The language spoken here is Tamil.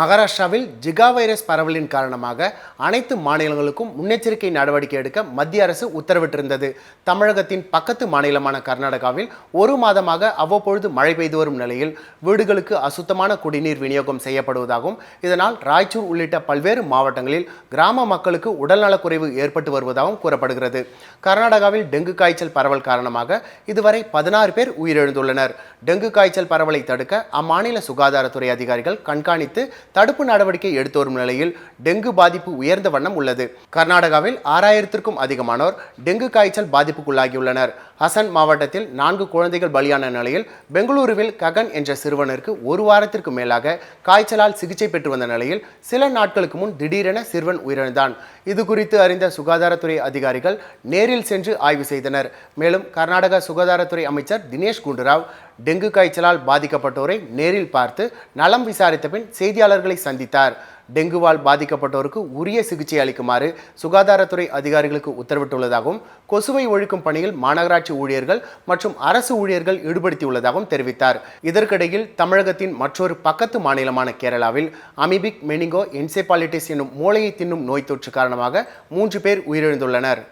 மகாராஷ்டிராவில் ஜிகா வைரஸ் பரவலின் காரணமாக அனைத்து மாநிலங்களுக்கும் முன்னெச்சரிக்கை நடவடிக்கை எடுக்க மத்திய அரசு உத்தரவிட்டிருந்தது. தமிழகத்தின் பக்கத்து மாநிலமான கர்நாடகாவில் ஒரு மாதமாக அவ்வப்பொழுது மழை பெய்து வரும் நிலையில் வீடுகளுக்கு அசுத்தமான குடிநீர் விநியோகம் செய்யப்படுவதாகவும் இதனால் ராய்ச்சூர் உள்ளிட்ட பல்வேறு மாவட்டங்களில் கிராம மக்களுக்கு உடல்நலக்குறைவு ஏற்பட்டு வருவதாகவும் கூறப்படுகிறது. கர்நாடகாவில் டெங்கு காய்ச்சல் பரவல் காரணமாக இதுவரை 16 பேர் உயிரிழந்துள்ளனர். டெங்கு காய்ச்சல் பரவலை தடுக்க அம்மாநில சுகாதாரத்துறை அதிகாரிகள் கண்காணித்து தடுப்பு நடவடிக்கை எடுத்து வரும் நிலையில் டெங்கு பாதிப்பு உயர்ந்த வண்ணம் உள்ளது. கர்நாடகாவில் 6000க்கும் அதிகமானோர் டெங்கு காய்ச்சல் பாதிப்புக்குள்ளாகியுள்ளனர். ஹசன் மாவட்டத்தில் 4 குழந்தைகள் பலியான நிலையில் பெங்களூருவில் ககன் என்ற சிறுவனிற்கு ஒரு வாரத்திற்கு மேலாக காய்ச்சலால் சிகிச்சை பெற்று வந்த நிலையில் சில நாட்களுக்கு முன் திடீரென சிறுவன் உயிரிழந்தான். இது குறித்து அறிந்த சுகாதாரத்துறை அதிகாரிகள் நேரில் சென்று ஆய்வு செய்தனர். மேலும் கர்நாடக சுகாதாரத்துறை அமைச்சர் தினேஷ் குண்டுராவ் டெங்கு காய்ச்சலால் பாதிக்கப்பட்டோரை நேரில் பார்த்து நலம் விசாரித்த பின் செய்தியாளர்களை சந்தித்தார். டெங்குவால் பாதிக்கப்பட்டோருக்கு உரிய சிகிச்சை அளிக்குமாறு சுகாதாரத்துறை அதிகாரிகளுக்கு உத்தரவிட்டுள்ளதாகவும் கொசுவை ஒழிக்கும் பணியில் மாநகராட்சி ஊழியர்கள் மற்றும் அரசு ஊழியர்கள் ஈடுபடுத்தியுள்ளதாகவும் தெரிவித்தார். இதற்கிடையில் தமிழகத்தின் மற்றொரு பக்கத்து மாநிலமான கேரளாவில் அமீபிக் மெனிங்கோ என்செபாலிட்டிஸ் என்னும் மூளையை தின்னும் நோய் தொற்று காரணமாக 3 பேர் உயிரிழந்துள்ளனர்.